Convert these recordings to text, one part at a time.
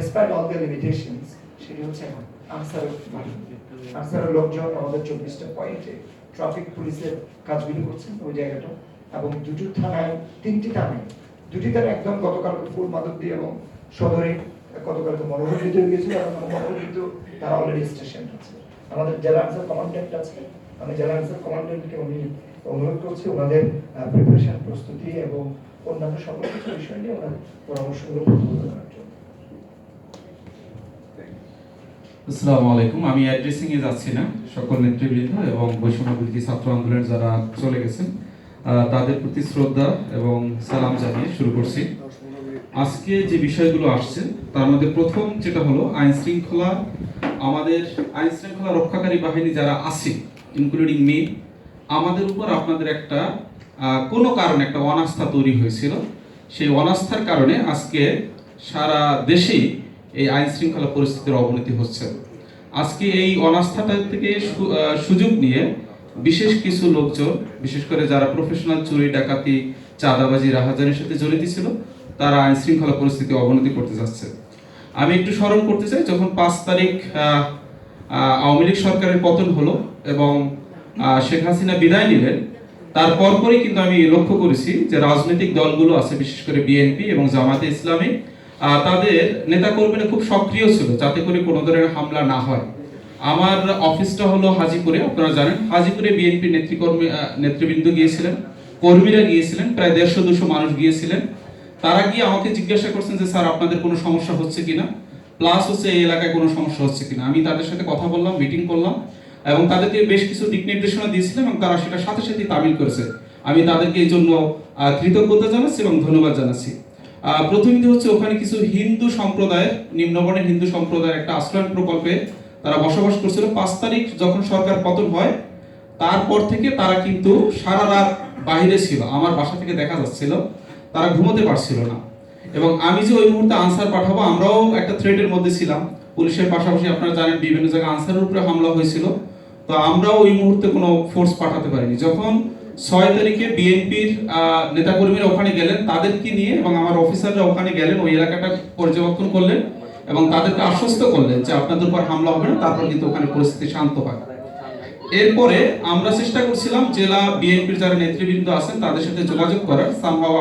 despite all the limitations সেটি হচ্ছে এখন আনসারের লোকজন আমাদের 24টা পয়েন্টে ট্রাফিক পুলিশের কাজগুলি করছেন ওই জায়গাটা, এবং দুটো থানায়, তিনটি থানায়, দুটি থানায় একদম গতকাল ফুল মাদক দিয়ে এবং সদরে গতকাল মনোহরিত হয়ে গেছিল, এবং মনোহরিত তারা অলরেডি স্টেশন আছে। আমাদের জেলা আনসার কমান্ড্যান্ট আছে, আমি জেলা আনসার কমান্ড্যান্টকে উনি অনুরোধ করছি ওনাদের প্রিপারেশন, প্রস্তুতি এবং অন্যান্য সকল কিছু বিষয় নিয়ে ওনার পরামর্শগুলো করার জন্য। আসসালামু আলাইকুম। আমি অ্যাড্রেসিং এ যাচ্ছি না, সকল নেতৃবৃন্দ এবং বৈষম্য বিরোধী ছাত্র আন্দোলনের যারা চলে গেছেন তাদের প্রতি শ্রদ্ধা এবং সালাম জানিয়ে শুরু করছি। আজকে যে বিষয়গুলো আসছে তার মধ্যে প্রথম যেটা হলো আইন শৃঙ্খলা, আমাদের আইন শৃঙ্খলা রক্ষাকারী বাহিনী যারা আছে ইনক্লুডিং মি, আমাদের উপর আপনাদের একটা কোনো কারণে একটা অনাস্থা তৈরি হয়েছিল। সেই অনাস্থার কারণে আজকে সারা দেশেই এই আইন শৃঙ্খলা পরিস্থিতির অবনতি হচ্ছে। আজকে এই অনাস্থাটা থেকে সুযোগ নিয়ে বিশেষ কিছু লোকজন, বিশেষ করে যারা প্রফেশনাল চুরি ডাকাতি চাঁদাবাজি রাহাজানির সাথে জড়িত ছিল, তারা আইন শৃঙ্খলা পরিস্থিতি অবনতি করতে যাচ্ছে। আমি একটু স্মরণ করতে চাই, যখন 5 তারিখ আওয়ামী লীগ সরকারের পতন হলো এবং শেখ হাসিনা বিদায় নিলেন, তার পরপরই কিন্তু আমি লক্ষ্য করেছি যে রাজনৈতিক দলগুলো আছে, বিশেষ করে বিএনপি এবং জামাতে ইসলামী, তাদের নেতাকর্মীরা খুব সক্রিয় ছিল যাতে করে কোনো ধরনের হামলা না হয়। আমার অফিসটা হলো হাজীপুরে, আপনারা জানেন হাজীপুরে বিএনপি নেতৃবৃন্দ গিয়েছিলেন, কর্মীরা গিয়েছিলেন, প্রায় 150-200 মানুষ গিয়েছিলেন। তারা গিয়ে আমাকে জিজ্ঞাসা করছেন যে স্যার আপনাদের কোনো সমস্যা হচ্ছে কিনা, প্লাস হচ্ছে এই এলাকায় কোনো সমস্যা হচ্ছে কিনা। আমি তাদের সাথে কথা বললাম, মিটিং করলাম এবং তাদেরকে বেশ কিছু দিক নির্দেশনা দিয়েছিলাম এবং তারা সেটা সাথে সাথে তামিল করেছে। আমি তাদেরকে এই জন্য কৃতজ্ঞতা জানাচ্ছি এবং ধন্যবাদ জানাচ্ছি। প্রথমত হচ্ছে ওখানে কিছু হিন্দু সম্প্রদায়ের, নিম্নবর্ণের হিন্দু সম্প্রদায়ের একটা আশ্রয় প্রকল্পে তারা বসবাস করছিল। 5 তারিখ যখন সরকার পতন হয় তারপর থেকে তারা কিন্তু সারা রাত বাইরে ছিল, আমার বাসা থেকে দেখা যাচ্ছিল, তারা ঘুমোতে পারছিল না। এবং আমি যে ওই মুহূর্তে আনসার পাঠাবো, আমরাও একটা থ্রেটের মধ্যে ছিলাম। পুলিশের পাশাপাশি আপনারা জানেন বিভিন্ন জায়গায় আনসারের উপরে হামলা হয়েছিল, তো আমরাও ওই মুহূর্তে কোনো ফোর্স পাঠাতে পারিনি। যখন 6 তারিখে বিএনপির নেতাকর্মীরা ওখানে গেলেন তাদেরকে নিয়ে, এবং আমার অফিসাররা ওখানে গেলেন, ওই এলাকাটা পর্যবেক্ষণ করলেন এবং তাদেরকে আশ্বস্ত করলেন যে আপনাদের উপর হামলা হবে না, তারপর কিন্তু ওখানে পরিস্থিতি শান্ত হয়। এরপরে আমরা চেষ্টা করছিলাম জেলা বিএনপির যারা নেতৃবৃন্দ আছেন তাদের সাথে যোগাযোগ করার, সামহাও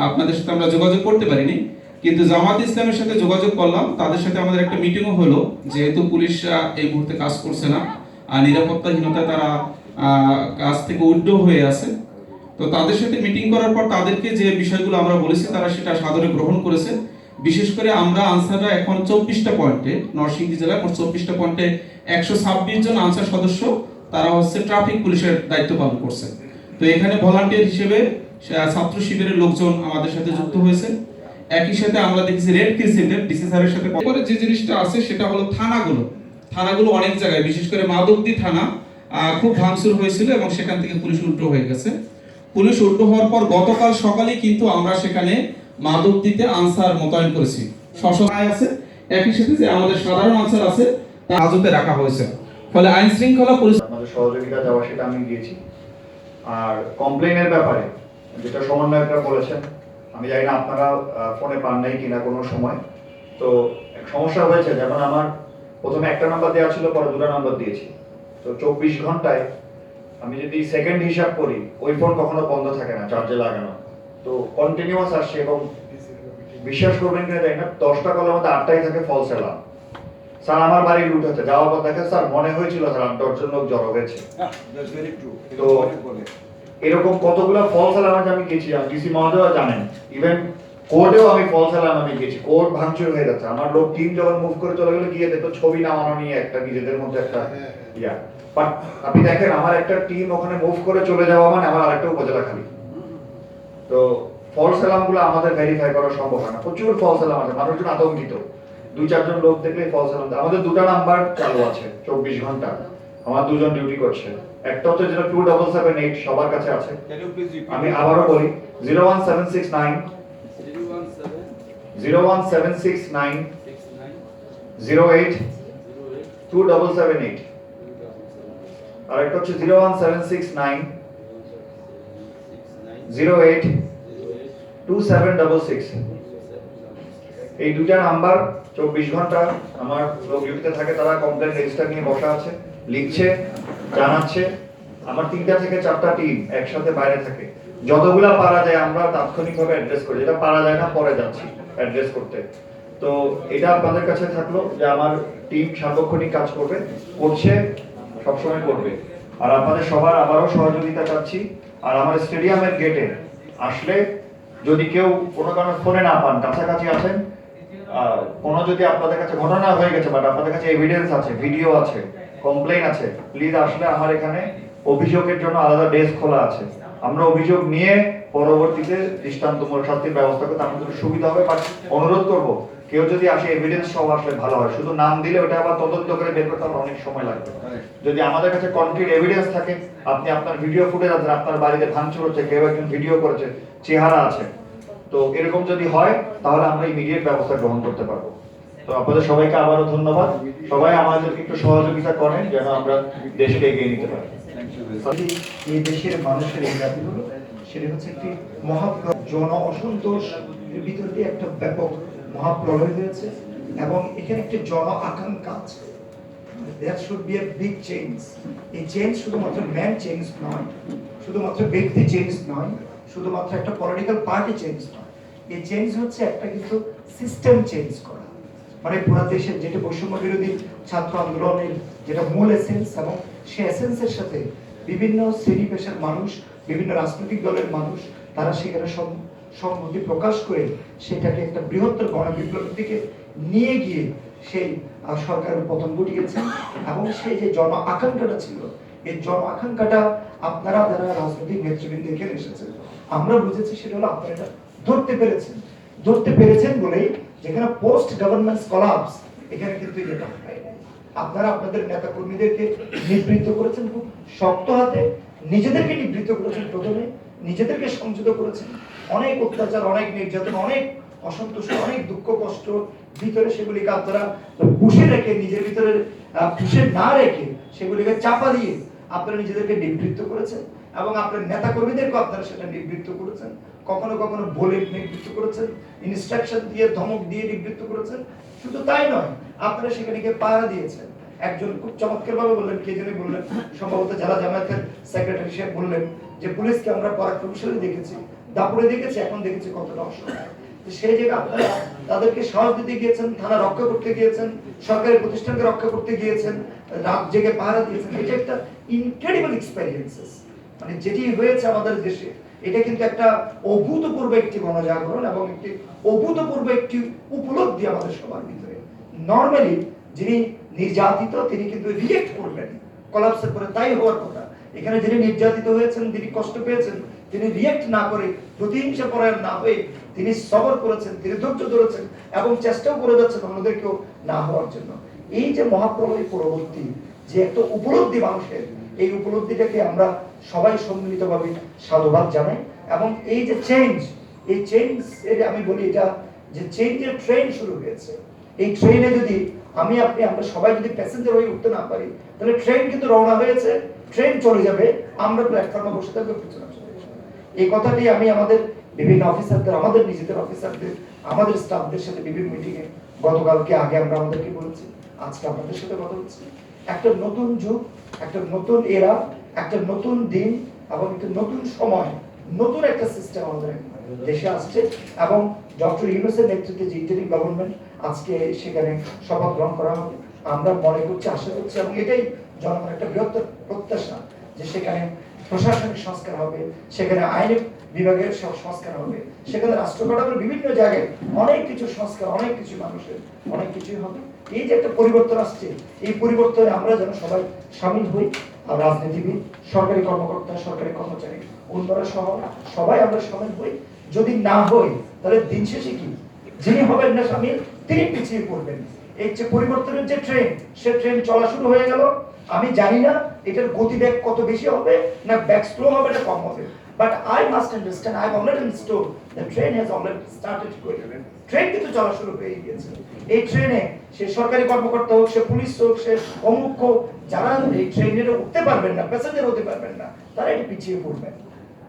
আপনাদের সাথে আমরা যোগাযোগ করতে পারিনি, কিন্তু জামাত ইসলামের সাথে যোগাযোগ করলাম। তাদের সাথে আমাদের একটা মিটিংও হলো, যেহেতু পুলিশ এই মুহূর্তে কাজ করছে না, আর নিরাপত্তাহীনতা তারা কাজ থেকে উড্ড হয়ে আছে, তো তাদের সাথে মিটিং করার পর তাদেরকে যে বিষয়গুলো আমরা বলেছি তারা সেটা সাদরে গ্রহণ করেছে। বিশেষ করে আমরা আনসাররা এখন 24টা পয়েন্টে, নরসিংদী জেলায় 24টা পয়েন্টে 126 জন আনসার সদস্য তারা হচ্ছে ট্রাফিক পুলিশের দায়িত্ব পালন করছে। তো এখানে ভলান্টিয়ার হিসেবে ছাত্র শিবিরের লোকজন আমাদের সাথে যুক্ত হয়েছে। একই সাথে আমরা দেখেছি রেড ক্রিসেন্টের ডিসি স্যারের সাথে পরে যে জিনিসটা আছে সেটা হলো থানাগুলো অনেক জায়গায়, বিশেষ করে মাদকদি থানা খুব ভাঙচুর হয়েছিল এবং সেখান থেকে পুলিশ উল্টো হয়ে গেছে। পুলিশ উল্টো হওয়ার পর গতকাল সকালে কিন্তু আমরা সেখানে মাদকদিতে আনসার মোতায়েন করেছি, সশস্ত্র আছে, একই সাথে যে আমাদের সাধারণ আনসার আছে তা হাজতে রাখা হয়েছে। ফলে আইন শৃঙ্খলা পরিস্থিতি আপনাদের সহযোগিতা দেওয়া সেটা আমি দিয়েছি। আর কমপ্লেইনের ব্যাপারে যেটা সমন্বয়করা বলেছেন, আমি জানি না আপনারা ফোনে পান নাই কিনা কোনো সময়, তো সমস্যা হয়েছে। যেমন আমার প্রথমে একটা নাম্বার দেওয়া ছিল, পরে 2টা নাম্বার দিয়েছি, তো 24 ঘন্টায় আমি যদি সেকেন্ড হিসাব করি ওই ফোন কখনো বন্ধ থাকে না, চার্জে লাগানো, তো কন্টিনিউয়াস আসছে। এবং বিশ্বাস করবেন কিনা জানি না, 10টা কলের মধ্যে 8টাই থাকে ফলস অ্যালার্ম। স্যার আমার বাড়ি লুট হচ্ছে, যাওয়ার পর দেখে স্যার মনে হয়েছিল স্যার 8-10 জন লোক জড়ো হয়েছে। তো এরকম কতগুলো ফলস অ্যালার্ম আমি গেছি, ডিসি মহোদয় জানেন, ইভেন কোর্টেও আমি ফলস অ্যালার্ম আমি গেছি, কোর্ট ভাঙচুর হয়ে যাচ্ছে। আমার লোক টিম যখন মুভ করে চলে গেলে গিয়ে দেখো ছবি নামানো নিয়ে একটা নিজেদের মধ্যে একটা ইয়া। বাট আপনি দেখেন আমার একটা টিম ওখানে মুভ করে চলে যাওয়া মানে আমার আরেকটা উপজেলা খালি। তো ফলস অ্যালার্ম গুলো আমাদের ভেরিফাই করা সম্ভব হয় না, প্রচুর ফলস অ্যালার্ম আছে, মানুষজন আতঙ্কিত। 2-4 জন লোক দেখলে ফলস অ্যালার্ম। আমাদের 2টা নাম্বার চালু আছে 24 ঘন্টা, আমার 2 জন ডিউটি করছে। একটা হচ্ছে যেটা 2778 সবার কাছে আছে, আমি আবারও বলি 01769 08 2778, আর একটা হচ্ছে 01769 08 2766। এই 2টা নাম্বার 24 ঘন্টা আমার লোক ডিউটিতে থাকে, তারা কমপ্লেন রেজিস্টার নিয়ে বসা আছে, লিখছে, জানাচ্ছে। আমার 3টা থেকে 4টা টিম একসাথে বাইরে থাকে, যতগুলা পারা যায় আমরা তাৎক্ষণিকভাবে অ্যাড্রেস করি, যেটা পারা যায় না পরে যাচ্ছি অ্যাড্রেস করতে। তো এটা আপনাদের কাছে থাকলো যে আমার টিম সার্বক্ষণিক কাজ করবে, করছে, সবসময় করবে। আর আপনাদের সবার আবারও সহযোগিতা চাচ্ছি। আর আমার স্টেডিয়ামের গেটে আসলে যদি কেউ কোনো কারণে ফোনে না পান, কাছাকাছি আছেন, কোনো যদি আপনাদের কাছে ঘটনা হয়ে গেছে বাট আপনাদের কাছে এভিডেন্স আছে, ভিডিও আছে, কমপ্লেইন আছে, প্লিজ আসলে আমার এখানে অভিযোগের জন্য আলাদা ডেস্ক খোলা আছে। আমরা অভিযোগ নিয়ে পরবর্তীতে দৃষ্টান্তমূলক শাস্তির ব্যবস্থা করতে আমাদের সুবিধা হবে। বাট অনুরোধ করব, কেউ যদি আসে এভিডেন্স সহ আসলে ভালো হয়। শুধু নাম দিলে ওটা আবার তদন্ত করে বের করতে আমার অনেক সময় লাগবে। যদি আমাদের কাছে কনক্রিট এভিডেন্স থাকে, আপনি আপনার ভিডিও ফুটেজ আছে, আপনার বাড়িতে ভাঙচুর হচ্ছে, কেউ একজন ভিডিও করেছে, চেহারা আছে, তো এরকম যদি হয় তাহলে আমরা ইমিডিয়েট ব্যবস্থা গ্রহণ করতে পারবো। তো আপনাদের সবাইকে আবারও ধন্যবাদ। সবাই আমাদেরকে একটু সহযোগিতা করেন যেন আমরা দেশকে এগিয়ে নিতে পারি। এই দেশের মানুষের এই দাবিগুলো সেটা হচ্ছে একটি জন অসন্তোষ ভিতর দিয়ে একটা ব্যাপক মহাপ্রলয় হয়েছে এবং এখানে একটি জন আকাঙ্ক্ষা আছে। There should be a big change. এই চেঞ্জ শুধুমাত্র ম্যান চেঞ্জ নয়, শুধুমাত্র ব্যক্তি চেঞ্জ নয়, শুধুমাত্র একটা পলিটিক্যাল পার্টি চেঞ্জ নয়। এই চেঞ্জ হচ্ছে একটা কিন্তু সিস্টেম চেঞ্জ করা, মানে পুরো দেশের যেটা বৈষম্য বিরোধী ছাত্র আন্দোলনের যেটা মূল এসেন্স, এবং সেই এসেন্সের সাথে বিভিন্ন শ্রেণী পেশার মানুষ, বিভিন্ন রাজনৈতিক দলের মানুষ, তারা সেখানে সংহতি প্রকাশ করে সেটাকে একটা বৃহত্তর গণবিপ্লবের দিকে নিয়ে গিয়ে সেই সরকারের পতন ঘটিয়েছেন। এবং সেই যে জন আকাঙ্ক্ষাটা ছিল, এই জন আকাঙ্ক্ষাটা আপনারা যারা রাজনৈতিক নেতৃবৃন্দ এখানে এসেছেন, আমরা বুঝেছি সেটা হলো আপনারা এটা ধরতে পেরেছেন বলেই যেখানে পোস্ট গভর্নমেন্ট কলাপস, এখানে কিন্তু এটা হয় না। আপনারা আপনাদের নেতা কর্মীদেরকে নিবৃত্ত করেছেন খুব শক্ত হাতে, নিজেদেরকে নিবৃত্ত করেছেন, প্রথমে নিজেদেরকে সংযত করেছেন। অনেক অত্যাচার, অনেক নির্যাতন, অনেক অসন্তোষ, অনেক দুঃখ কষ্ট ভিতরে সেগুলিকে আপনারা পুষে রেখে, নিজের ভিতরে পুষে না রেখে সেগুলিকে চাপা দিয়ে আপনারা নিজেদেরকে নিবৃত্ত করেছেন এবং আপনার নেতা কর্মীদেরকে আপনারা সেটা নিবৃত্ত করেছেন। কখনো কখনো বলে নিবৃত্ত করেছেন, ইনস্ট্রাকশন দিয়ে, ধমক দিয়ে নিবৃত্ত করেছেন। শুধু তাই নয়, আপনারা সেখানে পাহারা দিয়েছেন। একজন খুব চমৎকার ভাবে বললেন, কে জানি বললেন, সম্ভবত যারা জামায়াতের সেক্রেটারি সাহেব বললেন যে পুলিশকে আমরা পরাক্রমশালী দেখেছি, দাপুরে দেখেছি, এখন দেখেছি কতটা অসহায়। সেই জায়গায় আপনারা তাদেরকে সাহস দিতে গিয়েছেন, থানা রক্ষা করতে গিয়েছেন, সরকারি প্রতিষ্ঠানকে রক্ষা করতে গিয়েছেন, রাত জেগে পাহারা দিয়েছেন। এটা একটা ইনক্রেডিবল এক্সপেরিয়েন্সেস, মানে যেটি হয়েছে আমাদের দেশে, এটা কিন্তু একটা অভূতপূর্ব একটি গণজাগরণ এবং একটি অভূতপূর্ব একটি উপলব্ধি আমাদের সবার ভিতরে। নর্মালি যিনি নির্যাতিত তিনি কিন্তু রিয়েক্ট করবেন কলাপসের পরে, তাই হওয়ার কথা। এখানে যিনি নির্যাতিত হয়েছেন, যিনি কষ্ট পেয়েছেন, তিনি রিয়েক্ট না করে, প্রতিহিংসা পরায়ণ না হয়ে তিনি সবর করেছেন, তিনি ধৈর্য ধরেছেন এবং চেষ্টাও করে যাচ্ছেন অন্যদেরকেও না হওয়ার জন্য। এই যে মহাপ্রলয় পরবর্তী যে একটা উপলব্ধি মানুষের, এই উপলব্ধিটাকে আমরা সবাই সম্মিলিতভাবে সাধুবাদ জানাই। এবং এই যে চেঞ্জ, এই চেঞ্জ আমি বলি এটা যে চেঞ্জের ট্রেন শুরু হয়েছে। এই ট্রেনে যদি আমি আপনি আমরা সবাই যদি প্যাসেঞ্জার হয়ে উঠতে না পারি, তাহলে ট্রেন কিন্তু রওনা হয়েছে, ট্রেন চলে যাবে, আমরা প্ল্যাটফর্মে বসে থাকবো, পিছনে চলে যাবো। এই কথাটি আমি আমাদের বিভিন্ন অফিসারদের, আমাদের নিজেদের অফিসারদের, আমাদের স্টাফদের সাথে বিভিন্ন মিটিংয়ে গতকালকে আগে আমরা আমাদেরকে বলেছি, আজকে আপনাদের সাথে কথা হচ্ছে। একটা নতুন যুগ, একটা নতুন এরা, একটা নতুন দিন এবং একটা নতুন সময়, নতুন একটা সিস্টেম আমাদের দেশে আসছে। এবং ডক্টর ইউনূসের নেতৃত্বে যে ইন্টারিম গভর্নমেন্ট আজকে সেখানে শপথ গ্রহণ করা হবে, আমরা মনে করছি, আশা করছি এবং এটাই জনগণের একটা বৃহত্তর প্রত্যাশা যে সেখানে প্রশাসনিক সংস্কার হবে, সেখানে আইন বিভাগের সংস্কার হবে, সেখানে রাষ্ট্র কাঠামোর বিভিন্ন জায়গায় অনেক কিছু সংস্কার, অনেক কিছু মানুষের অনেক কিছুই হবে। এই যে একটা পরিবর্তন আসছে, এই পরিবর্তনে আমরা যেন সবাই সামিল হই। আর রাজনীতিবিদ, সরকারি কর্মকর্তা, সরকারি কর্মচারী, অন্যরা সহ সবাই আমরা সামিল হই। যদি না হই তাহলে দিন শেষে কি, যিনি হবেন না সামিল তিনি পিছিয়ে পড়বেন। এই যে পরিবর্তনের যে ট্রেন, সে ট্রেন চলা শুরু হয়ে গেল। আমি জানি না এটার গতিবেগ কত বেশি হবে, না ব্যাক স্লো হবে, না কম হবে, but I must understand, I have already understood the train has already started going. Train কিন্তু চলা শুরু হয়ে গিয়েছে। এই ট্রেনে সে সরকারি কর্মকর্তা হোক, সে পুলিশ হোক, সে অমুক হোক, যারা এই ট্রেনে উঠতে পারবেন না, প্যাসেঞ্জার হতে পারবেন না, তারা এটা পিছিয়ে পড়বেন।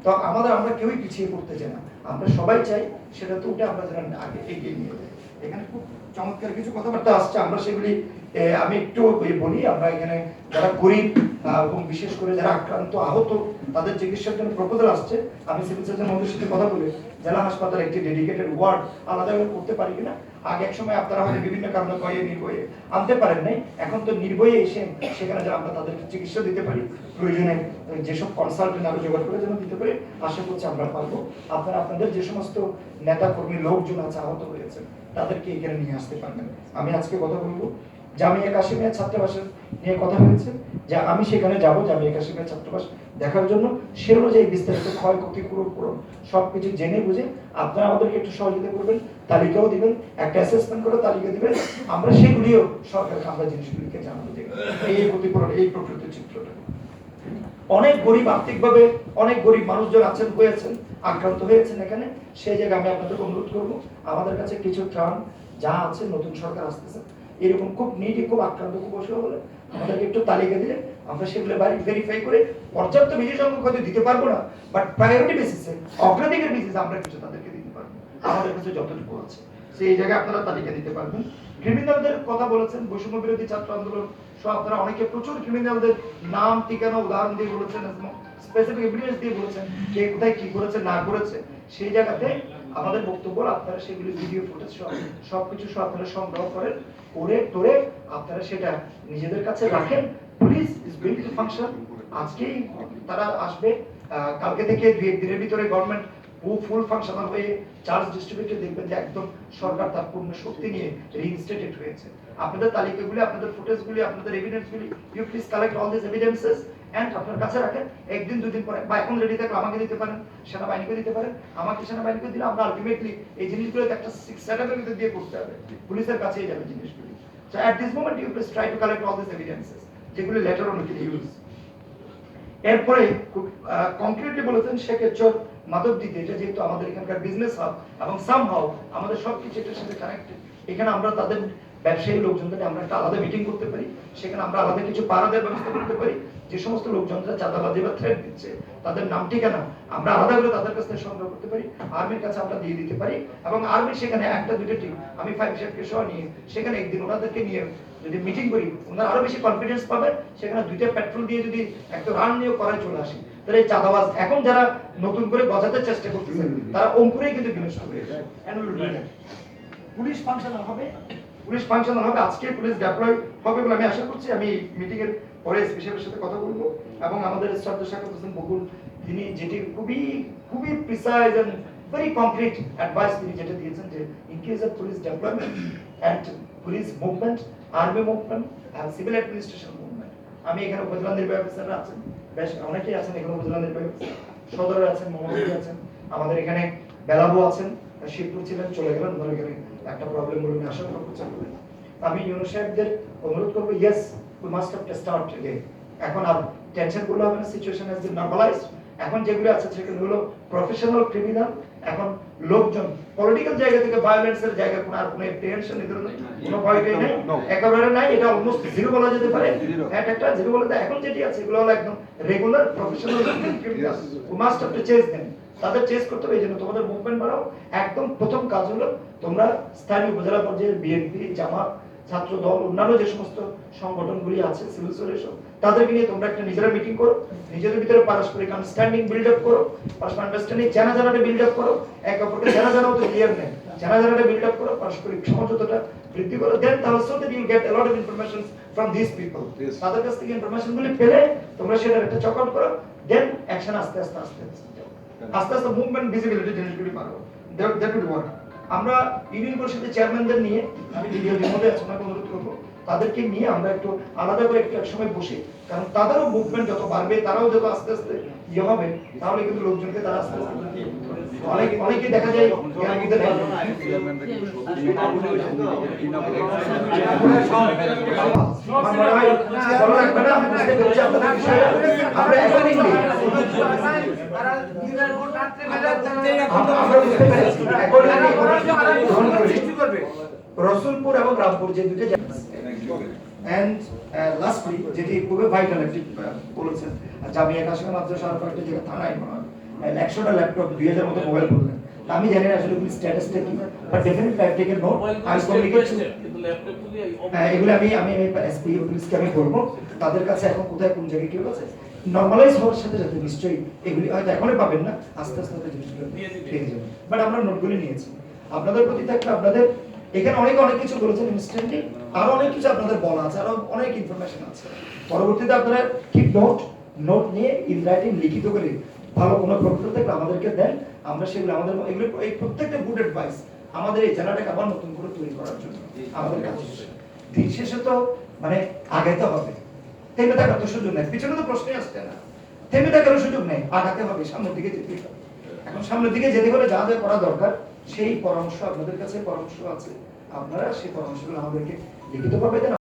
তো আমরা কেউই পিছিয়ে পড়তে চাই না, আমরা সবাই চাই সেটা তো উঠে আমরা যেন আগে এগিয়ে নিয়ে যাই। এখানে খুব চমৎকার কিছু কথাবার্তা আসছে, আমরা সেগুলি আমি একটু বলি। আমরা এখানে যারা গরিব এবং বিশেষ করে যারা আক্রান্ত আহত তাদের চিকিৎসার জন্য প্রপোজাল আসছে। আমি সিভিল সার্জন মহোদয়ের সাথে কথা বলে জেলা হাসপাতালে একটি ডেডিকেটেড ওয়ার্ড আলাদাভাবে করতে পারি কিনা। আগে এক সময় আপনারা হয়তো বিভিন্ন কারণে ভয়ে নির্ভয়ে আনতে পারেন নাই, এখন তো নির্ভয়ে এসে সেখানে যেন আমরা তাদেরকে চিকিৎসা দিতে পারি, প্রয়োজনে যেসব কনসালটেন্ট আরো জোগাড় করে যেন দিতে পারি, আশা করছি আমরা পারবো। আপনারা আপনাদের যে সমস্ত নেতা কর্মী লোকজন আছে আহত হয়েছে তাদেরকে এখানে নিয়ে আসতে পারবেন। আমি আজকে কথা বলবো জামিয়া কাশিমিয়া ছাত্রাবাসের নিয়ে কথা হয়েছে, যে আমি সেখানে যাব জামিয়া কাশিমিয়া ছাত্রাবাস দেখার জন্য। সে অনুযায়ী বিস্তারিত ক্ষয়ক্ষতি পূরণ সবকিছু জেনে বুঝে আপনারা আমাদেরকে একটু সহযোগিতা করবেন, তালিকাও দিবেন, একটা অ্যাসেসমেন্ট করে তালিকা দিবেন, আমরা সেগুলিও সরকারকে আমরা জিনিসগুলিকে জানাবো যে এই ক্ষতিপূরণ, এই প্রকৃত চিত্রটা। অনেক গরিব আর্থিকভাবে অনেক গরিব মানুষজন আছেন, হয়েছেন, আক্রান্ত হয়েছেন এখানে। সেই জায়গায় আমি আপনাদেরকে অনুরোধ করবো, আমাদের কাছে কিছু ত্রাণ যা আছে, নতুন সরকার আসতেছে, এরকম খুব নিডি, খুব আক্রান্ত, খুব অসুবিধা হলে আমাদেরকে একটু তালিকা দিলে আমরা সেগুলো ভেরিফাই করে পর্যাপ্ত বেশি সংখ্যক হয়তো দিতে পারবো না, বাট প্রায়োরিটি বেসিসে, অগ্রাধিকার বেসিসে আমরা কিছু তাদেরকে দিতে পারবো, আমাদের কাছে যতটুকু আছে সেই জায়গায় আপনারা তালিকা দিতে পারবেন। ক্রিমিনালদের কথা বলেছেন, বৈষম্য বিরোধী ছাত্র আন্দোলন সহ আপনারা অনেকে প্রচুর ক্রিমিনালদের নাম, ঠিকানা, উদাহরণ দিয়ে বলেছেন, স্পেসিফিক এভিডেন্স দিয়ে বলেছেন কে কোথায় কি করেছে না করেছে। সেই জায়গাতে আমাদের বক্তব্য আপনারা সেগুলি ভিডিও ফুটেজ সবকিছু সব আপনারা সংগ্রহ করেন, করে তোরে আপনারা সেটা নিজেদের কাছে রাখেন। Police is going to function. আজকেই তারা আসবে, কালকে থেকে 2-1 দিনের ভিতরে গভর্নমেন্ট ফুল ফাংশনাল হয়ে চার্জ ডিস্ট্রিবিউটে দেখবেন যে একদম সরকার তার পূর্ণ শক্তি নিয়ে রিইনস্টেটেড হয়েছে। আপনাদের তালিকাগুলি, আপনাদের ফুটেজগুলি, আপনাদের এভিডেন্সগুলি, you please collect all this evidences and আপনার কাছে রাখেন। একদিন দুদিন পরে বা এখন রেডি থাকলে আমাকে দিতে পারেন, সেনাবাহিনীকে দিতে পারেন, আমাকে সেনাবাহিনীকে দিলে আমরা আলটিমেটলি এই জিনিসগুলো একটা সেটআপের ভিতরে দিয়ে করতে হবে, পুলিশের কাছেই যাবে জিনিসগুলি। So at this moment you please try to collect all this evidences, যেগুলি লেটার অন উইল ইউজ। এরপরে খুব কনক্রিটলি বলেছেন শেখেরচর মাধবদীতে, এটা যেহেতু আমাদের এখানকার বিজনেস হাব এবং সামহাউ আমাদের সবকিছু এটার সাথে কানেক্টেড, এখানে আমরা তাদের ব্যবসায়ী লোকজনদের আমরা একটা আলাদা মিটিং করতে পারি, সেখানে আমরা আলাদা কিছু পাহারাদের ব্যবস্থা করতে পারি। যে সমস্ত লোকজনরা চাঁদাবাজি বা থ্রেট দিচ্ছে তাদের নাম ঠিকানা আমরা আলাদা করে তাদের কাছ থেকে সংগ্রহ করতে পারি, আর্মির কাছে আমরা দিয়ে দিতে পারি, এবং আর্মি সেখানে একটা দুটো টিম, আমি 5 শেফকে সহ নিয়ে সেখানে একদিন ওনাদেরকে নিয়ে যদি মিটিং করি, ওনারা আরো বেশি কনফিডেন্স পাবে। সেখানে 2টা পেট্রোল দিয়ে যদি একটা রান নিয়ে করায় চলে আসি, তাহলে এই চাঁদাবাজ এখন যারা নতুন করে গজাতে চেষ্টা করতেছে তারা অঙ্কুরেই কিন্তু বিনষ্ট হয়ে যাবে। পুলিশ ফাংশনাল হবে, পুলিশ ফাংশনাল হবে, আজকে পুলিশ ডেপ্লয় হবে বলে আমি আশা করছি। আমি মিটিং এর পরে স্পেশালের সাথে কথা বলবো, এবং আমাদের শ্রদ্ধা শাখাত হোসেন বকুল তিনি যেটি খুবই খুবই precise and very concrete advice তিনি যেটা দিয়েছেন যে increase of police development and police movement, army movement and civil administration movement. আমি এখানে উপজেলা নির্বাহী অফিসাররা আছেন, বেশ অনেকেই আছেন এখানে উপজেলা নির্বাহী অফিসার, সদরে আছেন, মোহাম্মদপুরে আছেন, আমাদের এখানে বেলাবু আছেন, শিবপুর ছিলেন, চলে গেলেন, ধরে গেলেন একটা প্রবলেম বলে আমি আশঙ্কা করছি। আমি ইউনুস সাহেবদের অনুরোধ করবো, yes we must have to start today. এখন আর টেনশন করলে হবে না, সিচুয়েশন হ্যাজ বিন নরমালাইজড। এখন যেগুলো আছে সেগুলো হলো প্রফেশনাল ক্রিমিনাল। এখন লোকজন পলিটিক্যাল জায়গা থেকে ভায়োলেন্সের জায়গা কোনো আর কোনো টেনশন এই ধরনের কোনো ভয়টাই নাই, একেবারে নাই। এটা অলমোস্ট জিরো বলা যেতে পারে, একটা জিরো বলতে এখন যেটি আছে এগুলো হলো একদম regular professional criminal. We must have to chase them, তাদের চেস করতে হবে। এই জন্য তোমাদের মুভমেন্ট বাড়াও। একদম প্রথম কাজ হলো তোমরা স্থানীয় উপজেলা পর্যায়ে বিএনপি, জামাত, ছাত্র দল, অন্যান্য যে সমস্ত সংগঠনগুলি আছে, সিভিল সোসাইটি, তাদেরকে নিয়ে তোমরা একটা নিজেরা মিটিং করো, নিজেদের ভিতরে পারস্পরিক আন্ডারস্ট্যান্ডিং বিল্ড আপ করো, পারস্পরিক আন্ডারস্ট্যান্ডিং জানাজানাটা বিল্ড আপ করো, এক অপরকে জানাজানাও তো ক্লিয়ার নেই, জানাজানাটা বিল্ড আপ করো, পারস্পরিক সমঝোতাটা বৃদ্ধি করো। Then also that you get a lot of information from this people. তাদের কাছ থেকে ইনফরমেশনগুলি পেলে তোমরা সেটার একটা চকআউট করো, দেন অ্যাকশন আস্তে আস্তে আস্তে আস্তে মুভমেন্ট ভিজিবিলিটি জিনিসগুলি পারো, দ্যাট উইল ওয়ার্ক। আমরা ইউনিয়ন পরিষদের চেয়ারম্যানদের নিয়ে আমি ভিডিও ডেমোতে আপনাকে অনুরোধ করবো, তাদেরকে নিয়ে আমরা একটু আলাদা করে একটু একসময় বসি, কারণ তাদেরও মুভমেন্ট যত বাড়বে, তারাও যত আস্তে আস্তে ইয়ে হবে, তাহলে কিন্তু লোকজনকে তারা আস্তে আস্তে অনেকে দেখা যায় রসুলপুর এবং রামপুর যে দুটো জায়গা। এন্ড লাস্টলি যেটি খুবই ভাইটাল একটি বলেছেন, জামিয়া কাশিমা মাদ্রাসা আর কয়েকটা জায়গা থানায় মনে হয় 100টা ল্যাপটপ 2000 মতো মোবাইল বললেন, আমি জানি না আসলে ওগুলি স্ট্যাটাসটা কি, but definitely I take a note, I communicate to, এগুলো আমি এসপি পুলিশকে আমি বলবো তাদের কাছে এখন কোথায় কোন জায়গায় কি আছে নরমালাইজ হওয়ার সাথে সাথে নিশ্চয়ই এগুলি হয়তো এখনই পাবেন না, আস্তে আস্তে হয়তো জিনিসগুলো পেয়ে যাবেন। বাট আমরা নোটগুলি নিয়েছি আপনাদের প্রতি থাকলে, আপনাদের এখানে অনেক কিছু বলেছেন ইনস্ট্যান্টলি, আরো অনেক কিছু আপনাদের বলা আছে, আরো অনেক ইনফরমেশন আছে। পরবর্তীতে আপনারা কি নোট নিয়ে ইন রাইটিং লিখিত করে ভালো কোনো প্রবলেম থাকলে আমাদেরকে দেন, আমরা সেগুলো আমাদের এগুলো এই প্রত্যেকটা গুড অ্যাডভাইস আমাদের এই জেলাটাকে আবার নতুন করে তৈরি করার জন্য আমাদের কাজ শেষ। দিন শেষে তো মানে আগাইতে হবে, থেমে থাকার তো সুযোগ নেই, পিছনে তো প্রশ্নই আসছে না, থেমে থাকার সুযোগ নেই, আগাতে হবে, সামনের দিকে যেতে হবে। এখন সামনের দিকে যেতে হলে যা যা করা দরকার সেই পরামর্শ আপনাদের কাছে পরামর্শ আছে, আপনারা সেই পরামর্শগুলো আমাদেরকে লিখিতভাবে দেন।